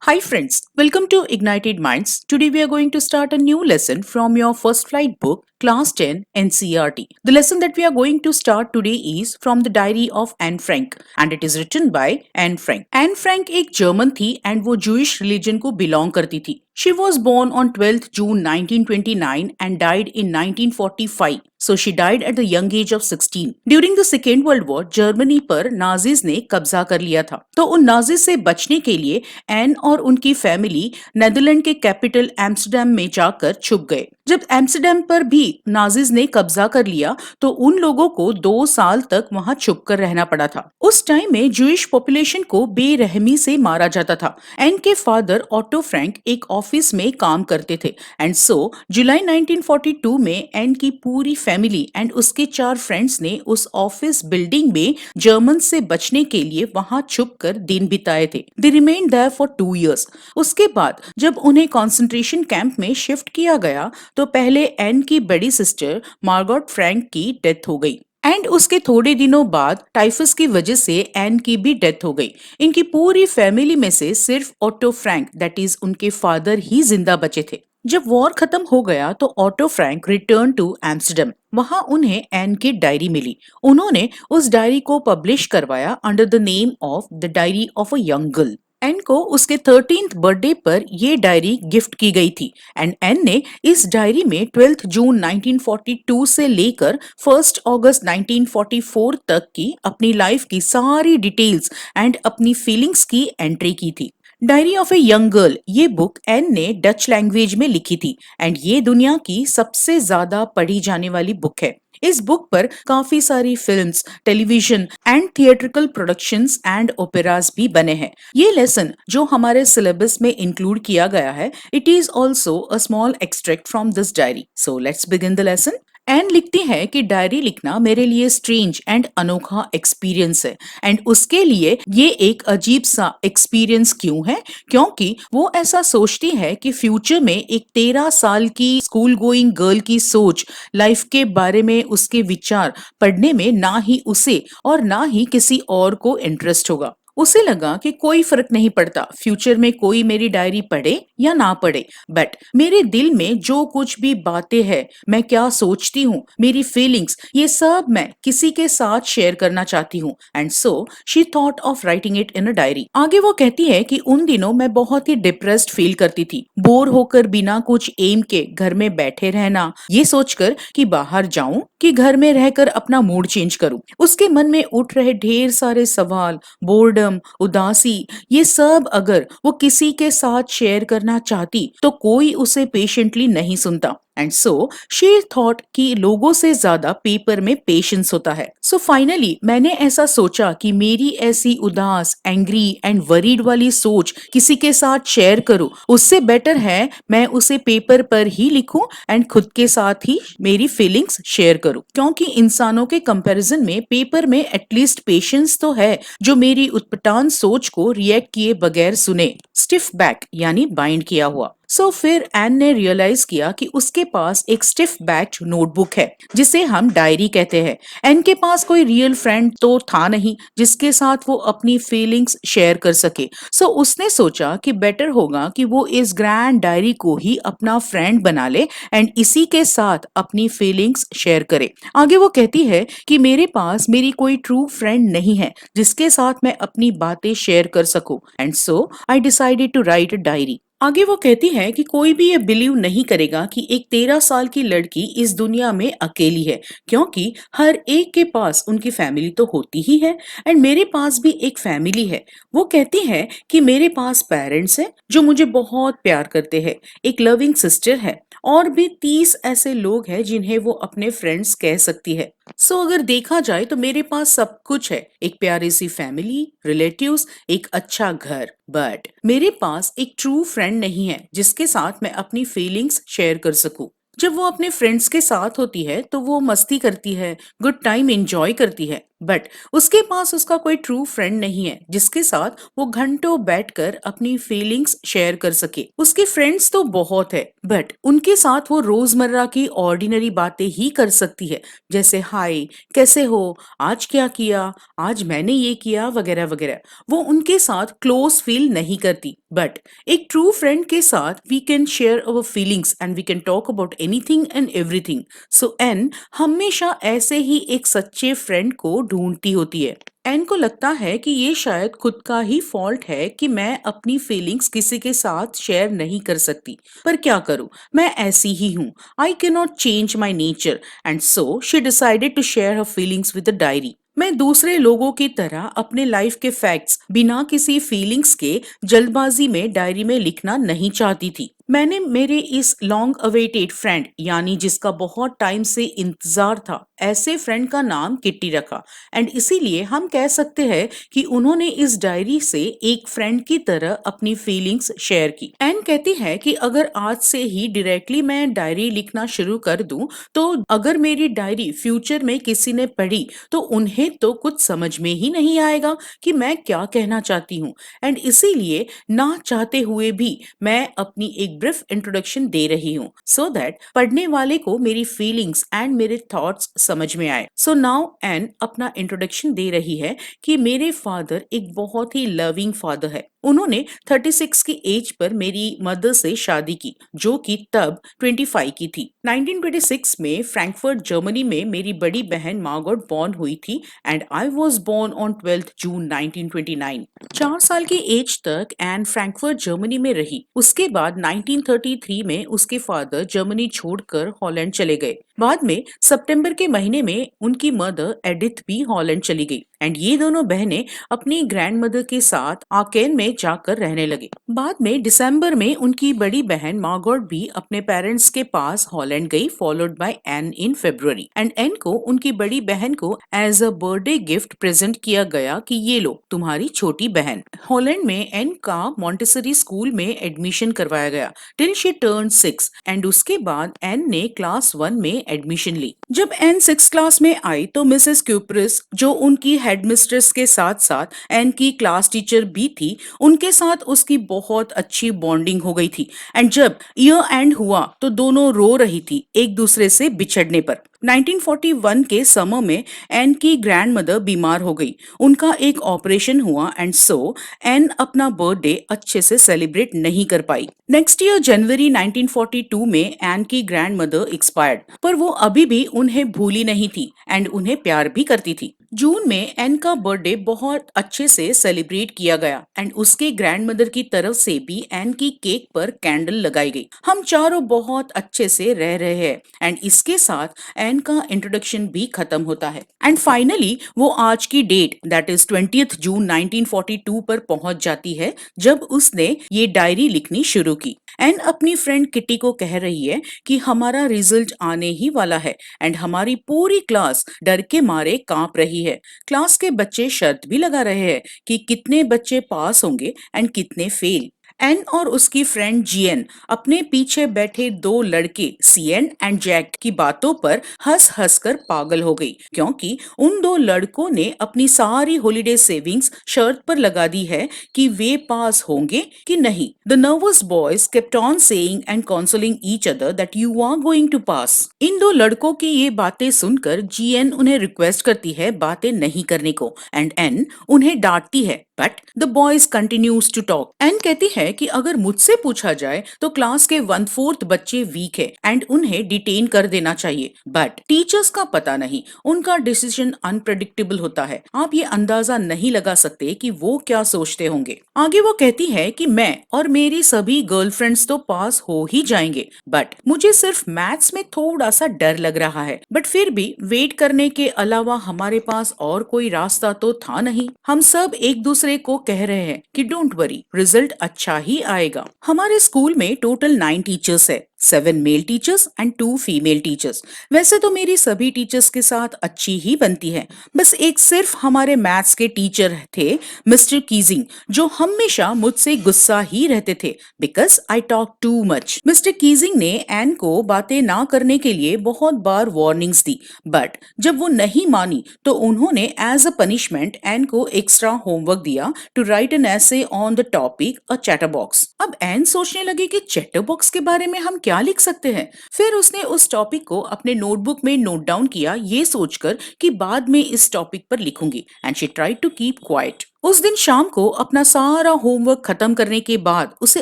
Hi friends, welcome to Ignited Minds. Today we are going to start a new lesson from your first flight book, Class 10 NCERT. The lesson that we are going to start today is from the diary of Anne Frank and it is written by Anne Frank. Anne Frank एक German थी and वो Jewish religion को belong करती थी. She was born on 12th June 1929 and died in 1945. So she died at the young age of 16. During the Second World War, Germany पर Nazis ने कब्जा कर लिया था. तो उन नाजीज से बचने के लिए एन और उनकी फैमिली नेदरलैंड के कैपिटल एम्स्टर्डम में जाकर छुप गए. जब एम्स्टर्डम पर भी नाजीज ने कब्जा कर लिया तो उन लोगों को 2 साल तक वहां छुप कर रहना पड़ा था. उस टाइम में जूइश पॉपुलेशन को बेरहमी से मारा जाता था. एन के फादर ऑटो फ्रैंक एक ऑफिस में काम करते थे एंड सो जुलाई 1942 में एन की पूरी फैमिली एंड उसके 4 फ्रेंड्स ने उस ऑफिस बिल्डिंग में जर्मन से बचने के लिए वहां छुप कर दिन बिताए थे. दे रिमेन्ड देयर फॉर 2 years. उसके बाद जब उन्हें कॉन्सेंट्रेशन कैंप में शिफ्ट किया गया तो पहले एन की बड़ी सिस्टर मार्गोट फ्रैंक की डेथ हो गई एंड उसके थोड़े दिनों बाद टाइफस की वजह से एन की भी डेथ हो गई. इनकी पूरी फैमिली में से सिर्फ ऑटो फ्रैंक दैट इज उनके फादर ही जिंदा बचे थे. जब वॉर खत्म हो गया तो Otto Frank return to Amsterdam. वहां उन्हें एन की डायरी मिली. उन्होंने उस डायरी को पब्लिश करवाया under the name of the diary of a young girl. Anne को उसके 13th बर्थडे पर ये डायरी गिफ्ट की गई थी एंड एन ने इस डायरी में 12th जून 1942 से लेकर 1st अगस्त 1944 तक की अपनी लाइफ की सारी डिटेल्स एंड अपनी फीलिंग्स की एंट्री की थी. Diary of a young girl ये बुक एन ने डच लैंग्वेज में लिखी थी एंड ये दुनिया की सबसे ज्यादा पढ़ी जाने वाली बुक है. इस बुक पर काफी सारी films, television and theatrical productions and operas भी बने हैं. ये लेसन जो हमारे सिलेबस में इंक्लूड किया गया है, it is also a small extract from this diary. So let's begin the lesson. Anne लिखती है कि डायरी लिखना मेरे लिए स्ट्रेंज एंड अनोखा एक्सपीरियंस है एंड उसके लिए ये एक अजीब सा एक्सपीरियंस क्यों है, क्योंकि वो ऐसा सोचती है कि फ्यूचर में एक 13 साल की स्कूल गोइंग गर्ल की सोच, लाइफ के बारे में उसके विचार पढ़ने में ना ही उसे और ना ही किसी और को इंटरेस्ट होगा. उसे लगा कि कोई फर्क नहीं पड़ता फ्यूचर में कोई मेरी डायरी पढ़े या ना पढ़े, बट मेरे दिल में जो कुछ भी बातें हैं, मैं क्या सोचती हूँ, मेरी फीलिंग्स, ये सब मैं किसी के साथ शेयर करना चाहती हूँ and so she thought of writing it in a diary. आगे वो कहती है कि उन दिनों मैं बहुत ही डिप्रेस्ड फील करती थी. बोर होकर बिना कुछ एम के घर में बैठे रहना, ये सोचकर कि बाहर जाऊं कि घर में रहकर अपना मूड चेंज करूं. उसके मन में उठ रहे ढेर सारे सवाल, बोर्डम, उदासी, ये सब अगर वो किसी के साथ शेयर करना चाहती तो कोई उसे पेशेंटली नहीं सुनता एंड सो शी थॉट कि लोगों से ज्यादा पेपर में पेशेंस होता है. सो फाइनली मैंने ऐसा सोचा कि मेरी ऐसी उदास, एंग्री एंड वरीड वाली सोच किसी के साथ शेयर करूं, उससे बेटर है मैं उसे पेपर पर ही लिखूं एंड खुद के साथ ही मेरी फीलिंग्स शेयर करूं, क्योंकि इंसानों के कंपैरिजन में पेपर में एटलीस्ट पेशेंस तो है जो मेरी उत्पटान सोच को रिएक्ट किए बगैर सुने, स्टिफ बैक यानी बाइंड किया हुआ. सो फिर एन ने रियलाइज किया कि उसके पास एक स्टिफ बैक नोटबुक है जिसे हम डायरी कहते हैं. एन के पास कोई रियल फ्रेंड तो था नहीं जिसके साथ वो अपनी फीलिंग्स शेयर कर सके. सो उसने सोचा कि बेटर होगा कि वो इस ग्रैंड डायरी को ही अपना फ्रेंड बना ले एंड इसी के साथ अपनी फीलिंग्स शेयर करे. आगे वो कहती है कि मेरे पास मेरी कोई ट्रू फ्रेंड नहीं है जिसके साथ मैं अपनी बातें शेयर कर सकूं and so I decided to write a diary. आगे वो कहती है कि कोई भी ये बिलीव नहीं करेगा कि एक 13 साल की लड़की इस दुनिया में अकेली है, क्योंकि हर एक के पास उनकी फैमिली तो होती ही है एंड मेरे पास भी एक फैमिली है. वो कहती है कि मेरे पास पेरेंट्स हैं जो मुझे बहुत प्यार करते हैं, एक लविंग सिस्टर है और भी 30 ऐसे लोग हैं जिन्हें वो अपने फ्रेंड्स कह सकती है. सो अगर देखा जाए तो मेरे पास सब कुछ है, एक प्यारी सी फैमिली, रिलेटिव्स, एक अच्छा घर, बट मेरे पास एक ट्रू फ्रेंड नहीं है जिसके साथ मैं अपनी फीलिंग्स शेयर कर सकूं. जब वो अपने फ्रेंड्स के साथ होती है तो वो मस्ती करती है, गुड टाइम एंजॉय करती है, बट उसके पास उसका कोई ट्रू फ्रेंड नहीं है जिसके साथ वो घंटों बैठकर अपनी फीलिंग्स शेयर कर सके। उसके फ्रेंड्स तो बहुत है बट उनके साथ वो रोजमर्रा की ऑर्डिनरी बातें ही कर सकती है, जैसे हाय, कैसे हो, आज क्या किया, आज मैंने ये किया, वगैरह वगैरह। वो उनके साथ क्लोज फील नहीं करती। बट एक ट्रू फ्रेंड के साथ we can share our feelings and we can talk about anything and everything. So Anne हमेशा ऐसे ही एक सच्चे फ्रेंड को ढूंढती होती है। एन को लगता है कि ये शायद खुद का ही फॉल्ट है कि मैं अपनी फीलिंग्स किसी के साथ शेयर नहीं कर सकती, पर क्या करूं, मैं ऐसी ही हूं। I can not change my nature and so she decided to share her feelings with a diary. मैं दूसरे लोगों की तरह अपने लाइफ के फैक्ट्स बिना किसी फीलिंग्स के जल्दबाजी में डायरी में लिखना नहीं चाहती थी। मैंने मेरे इस लॉन्ग अवेटेड फ्रेंड, यानी जिसका बहुत टाइम से इंतजार था, ऐसे फ्रेंड का नाम किट्टी रखा। एंड इसीलिए हम कह सकते हैं कि उन्होंने इस डायरी से एक फ्रेंड की तरह अपनी फीलिंग्स शेयर की। एन कहती है कि अगर आज से ही डायरेक्टली मैं डायरी लिखना शुरू कर दूं, तो अगर मेरी डायरी फ्यूचर में किसी ने पढ़ी तो उन्हें तो कुछ समझ में ही नहीं आएगा कि मैं क्या कहना चाहती हूँ। एंड इसीलिए ना चाहते हुए भी मैं अपनी एक ब्रीफ इंट्रोडक्शन दे रही हूँ, सो दैट पढ़ने वाले को मेरी फीलिंग्स एंड मेरे थॉट्स समझ में आए। सो नाउ एन अपना इंट्रोडक्शन दे रही है कि मेरे फादर एक बहुत ही लविंग फादर है। उन्होंने 36 की एज पर मेरी मदर से शादी की, जो कि तब 25 की थी। 1926 में फ्रैंकफर्ट जर्मनी में मेरी बड़ी बहन मार्गोट बॉर्न हुई थी and I was born on 12 June 1929। 4 साल की एज तक एन फ्रैंकफर्ट जर्मनी में रही। उसके बाद 1933 में उसके फादर जर्मनी छोड़कर हॉलैंड चले गए। बाद में सितंबर के महीने में उनकी मदर एडिथ भी हॉलैंड चली गई एंड ये दोनों बहनें अपनी ग्रैंड मदर के साथ आकेन में जाकर रहने लगे। बाद में दिसंबर में उनकी बड़ी बहन मार्गोट भी अपने पेरेंट्स के पास हॉलैंड गई, followed by Anne in February. And Anne को उनकी बड़ी बहन को as a birthday gift present किया गया कि ये लो तुम्हारी छोटी बहन। हॉलैंड में एन का मॉन्टेसरी स्कूल में एडमिशन करवाया गया टिल शी टर्न 6 एंड उसके बाद एन ने क्लास 1 में एडमिशन ली। जब एन 6 क्लास में आई तो मिसेस क्यूपरिस, जो उनकी हेडमिस्ट्रेस के साथ साथ एन की क्लास टीचर भी थी, उनके साथ उसकी बहुत अच्छी बॉन्डिंग हो गई थी। एंड जब ईयर एंड हुआ तो दोनों रो रही थी एक दूसरे से बिछड़ने पर। 1941 के समर में एन की ग्रैंड मदर बीमार हो गई। उनका एक ऑपरेशन हुआ एंड सो एन अपना बर्थडे अच्छे से सेलिब्रेट नहीं कर पाई। नेक्स्ट ईयर जनवरी 1942 में एन की ग्रैंड मदर एक्सपायर्ड, पर वो अभी भी उन्हें भूली नहीं थी एंड उन्हें प्यार भी करती थी। जून में एन का बर्थडे बहुत अच्छे से सेलिब्रेट किया गया एंड उसके ग्रैंड मदर की तरफ से भी एन की केक पर कैंडल लगाई गई। हम चारों बहुत अच्छे से रह रहे हैं एंड इसके साथ एन का इंट्रोडक्शन भी खत्म होता है। एंड फाइनली वो आज की डेट दैट इज 20th जून 1942 पर पहुंच जाती है, जब उसने ये डायरी लिखनी शुरू की। एन अपनी फ्रेंड किटी को कह रही है कि हमारा रिजल्ट आने ही वाला है एंड हमारी पूरी क्लास डर के मारे कांप रही है। क्लास के बच्चे शर्त भी लगा रहे हैं कि कितने बच्चे पास होंगे एंड कितने फेल। एन और उसकी फ्रेंड जीएन अपने पीछे बैठे दो लड़के सीएन एंड जैक की बातों पर हंस हंस कर पागल हो गई, क्योंकि उन दो लड़कों ने अपनी सारी हॉलिडे सेविंग्स शर्त पर लगा दी है कि वे पास होंगे कि नहीं। The nervous boys kept on saying and consoling each other that you are going to pass. इन दो लड़कों की ये बातें सुनकर जीएन उन्हें रिक्वेस्ट करती है बातें नहीं करने को एंड एन उन्हें डांटती है, but the boys continues to talk. Anne कहती है कि अगर मुझसे पूछा जाए तो क्लास के 1/4 बच्चे वीक है एंड उन्हें डिटेन कर देना चाहिए, बट टीचर्स का पता नहीं, उनका डिसीजन अनप्रेडिक्टेबल होता है। आप ये अंदाजा नहीं लगा सकते कि वो क्या सोचते होंगे। आगे वो कहती है कि मैं और मेरी सभी गर्लफ्रेंड्स तो पास हो ही जाएंगे, बट मुझे सिर्फ मैथ्स में थोड़ा सा डर लग रहा है। बट फिर भी वेट करने के अलावा हमारे पास और कोई रास्ता तो था नहीं। हम सब एक दूसरे को कह रहे हैं कि डोंट वरी, रिजल्ट अच्छा ही आएगा। हमारे स्कूल में टोटल 9 टीचर्स है। 7 male teachers and 2 female teachers. वैसे तो मेरी सभी टीचर्स के साथ अच्छी ही बनती है, बस एक सिर्फ हमारे मैथ्स के टीचर थे, मिस्टर कीजिंग, जो हमेशा मुझसे गुस्सा ही रहते थे because I talk too much. Mister Keesing ने एन को बातें ना करने के लिए बहुत बार वार्निंग्स दी, बट जब वो नहीं मानी तो उन्होंने एज अ पनिशमेंट एन को एक्स्ट्रा होमवर्क दिया टू राइट एन ऐसे on the topic a chatter box. अब एन सोचने लगी कि चैटर बॉक्स के बारे में हम क्या लिख सकते हैं। फिर उसने उस टॉपिक को अपने नोटबुक में नोट डाउन किया, ये सोचकर कि बाद में इस टॉपिक पर लिखूंगी, and she tried to keep quiet. उस दिन शाम को अपना सारा होमवर्क खत्म करने के बाद उसे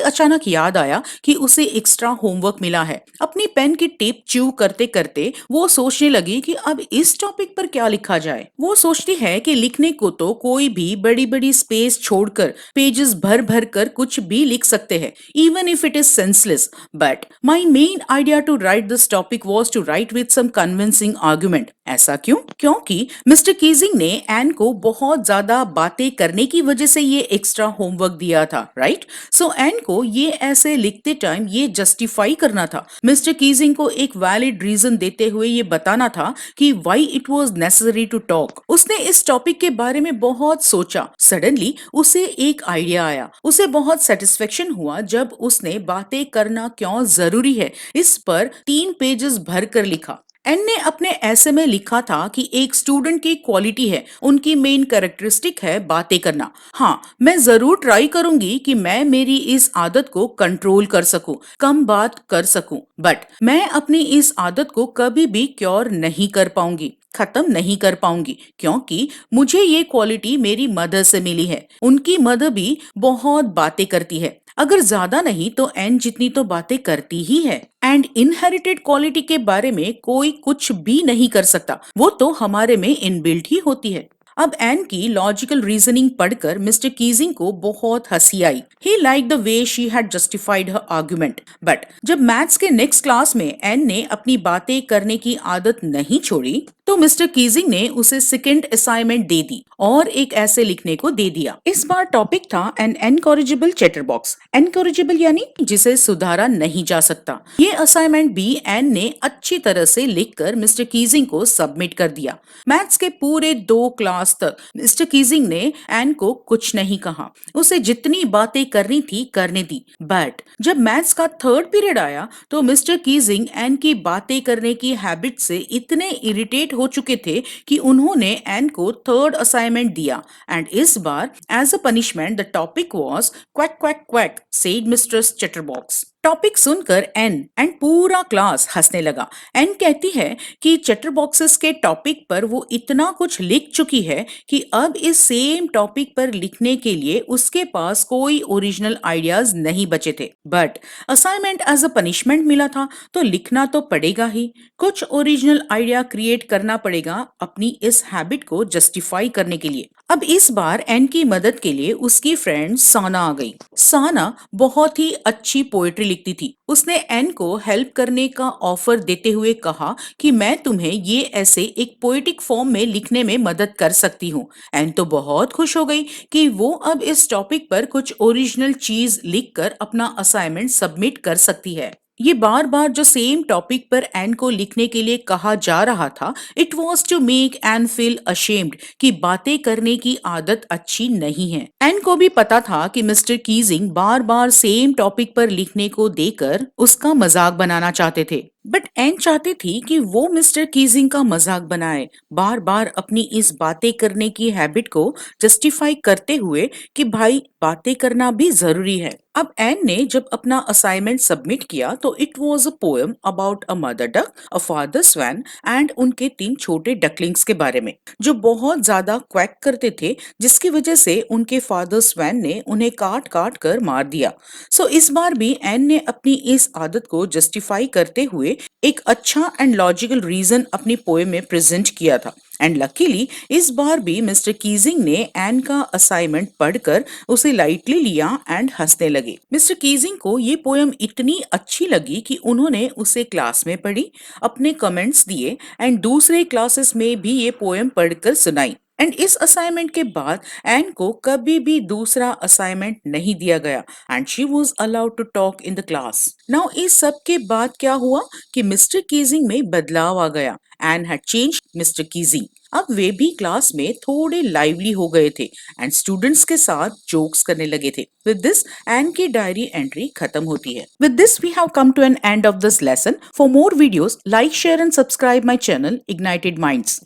अचानक याद आया कि उसे एक्स्ट्रा होमवर्क मिला है। अपनी पेन की टिप च्यू करते करते वो सोचने लगी कि अब इस टॉपिक पर क्या लिखा जाए। वो सोचती है कि लिखने को तो कोई भी बड़ी बड़ी स्पेस छोड़कर पेजेस भर भर कर कुछ भी लिख सकते हैं, even if it is senseless. But my main idea to write this topic was to write with some convincing argument. ऐसा क्यों? क्योंकि मिस्टर कीजिंग ने एन को बहुत ज्यादा बातें करने की वजह से ये एक्स्ट्रा होमवर्क दिया था, राइट? सो एन को ये ऐसे लिखते टाइम ये जस्टिफाई करना था, मिस्टर कीजिंग को एक वैलिड रीजन देते हुए ये बताना था कि why it was necessary to talk. उसने इस टॉपिक के बारे में बहुत सोचा। सडनली उसे एक आइडिया आया। उसे बहुत सेटिस्फेक्शन हुआ जब उसने बातें करना क्यों जरूरी है इस पर 3 पेजेस भर कर लिखा। एन ने अपने ऐसे में लिखा था कि एक स्टूडेंट की क्वालिटी है, उनकी मेन कैरेक्टरिस्टिक है बातें करना। हाँ, मैं जरूर ट्राई करूंगी कि मैं मेरी इस आदत को कंट्रोल कर सकूं, कम बात कर सकूं, बट मैं अपनी इस आदत को कभी भी क्योर नहीं कर पाऊंगी, खत्म नहीं कर पाऊंगी, क्योंकि मुझे ये क्वालिटी मेरी मदर से मिली है। उनकी मदर भी बहुत बातें करती है, अगर ज्यादा नहीं तो एन जितनी तो बातें करती ही है। एंड इनहेरिटेड क्वालिटी के बारे में कोई कुछ भी नहीं कर सकता, वो तो हमारे में इनबिल्ट ही होती है। अब एन की लॉजिकल रीजनिंग पढ़कर मिस्टर कीजिंग को बहुत हंसी आई। He like the way she had justified her argument. But जब मैथ्स के नेक्स्ट क्लास में एन ने अपनी बातें करने की आदत नहीं छोड़ी तो मिस्टर कीजिंग ने उसे सेकंड असाइनमेंट दे दी और एक ऐसे लिखने को दे दिया। इस बार टॉपिक था एन एनकॉरेजेबल चैटर बॉक्स। एनकॉरेजेबल यानी जिसे सुधारा नहीं जा सकता। ये असाइनमेंट भी एन ने अच्छी तरह से लिखकर मिस्टर कीजिंग को सबमिट कर दिया। मैथ्स के पूरे 2 क्लास तक मिस्टर कीजिंग ने एन को कुछ नहीं कहा। उसे जितनी बातें करनी थी करने दी। बट जब मैथ्स का थर्ड पीरियड आया तो मिस्टर कीजिंग एन की बातें करने की हैबिट से इतने इरिटेट हो चुके थे कि उन्होंने एन को थर्ड असाइनमेंट दिया। एंड इस बार as a punishment the topic was quack quack quack said mistress chatterbox. Topic सुनकर एन एंड पूरा क्लास हंसने लगा। एन कहती है कि चैटर बॉक्सेस के टॉपिक पर वो इतना कुछ लिख चुकी है कि अब इस सेम टॉपिक पर लिखने के लिए उसके पास कोई ओरिजिनल आइडियाज नहीं बचे थे। But assignment as a punishment मिला था तो लिखना तो पड़ेगा ही, कुछ ओरिजिनल आइडिया क्रिएट करना पड़ेगा अपनी इस हैबिट को जस्टिफाई करने के लिए। अब इस बार एन की मदद के लिए उसकी फ्रेंड साना आ गई। साना बहुत ही अच्छी पोएट्री लिखती थी। उसने एन को हेल्प करने का ऑफर देते हुए कहा कि मैं तुम्हें ये ऐसे एक पोएटिक फॉर्म में लिखने में मदद कर सकती हूँ। एन तो बहुत खुश हो गई कि वो अब इस टॉपिक पर कुछ ओरिजिनल चीज लिखकर अपना असाइनमेंट सबमिट कर सकती है। ये बार बार जो सेम टॉपिक पर एन को लिखने के लिए कहा जा रहा था, it was to make Anne feel ashamed कि बातें करने की आदत अच्छी नहीं है। एन को भी पता था कि मिस्टर कीजिंग बार बार सेम टॉपिक पर लिखने को देकर उसका मजाक बनाना चाहते थे। बट एन चाहती थी कि वो मिस्टर कीजिंग का मजाक बनाए, बार बार अपनी इस बातें करने की हैबिट को जस्टिफाई करते हुए कि भाई बातें करना भी जरूरी है। अब एन ने जब अपना असाइनमेंट सबमिट किया तो it was a poem about a mother duck, a father swan and उनके 3 छोटे डकलिंग्स के बारे में जो बहुत ज्यादा क्वैक करते थे, जिसकी वजह से उनके फादर स्वैन ने उन्हें काट काट कर मार दिया। सो इस बार भी एन ने अपनी इस आदत को जस्टिफाई करते हुए एक अच्छा एंड लॉजिकल रीजन अपनी पोएम में प्रेजेंट किया था। एंड लकीली इस बार भी मिस्टर कीजिंग ने एन का असाइनमेंट पढ़कर उसे लाइटली लिया एंड हंसने लगे। मिस्टर कीजिंग को ये पोएम इतनी अच्छी लगी कि उन्होंने उसे क्लास में पढ़ी, अपने कमेंट्स दिए एंड दूसरे क्लासेस में भी ये पोएम पढ़कर सुनाई। एंड इस असाइनमेंट के बाद एन को कभी भी दूसरा असाइनमेंट नहीं दिया गया and she was allowed to talk in the class. Now इस सब के बाद क्या हुआ कि मिस्टर कीजिंग में बदलाव आ गया। Anne had change Mr Keesing. अब वे भी क्लास में थोड़े लाइवली हो गए थे एंड स्टूडेंट्स के साथ जोक्स करने लगे थे। विद दिस एन की डायरी एंट्री खत्म होती है। With this we have come to an end of this lesson. For more videos like share and subscribe my channel Ignited minds.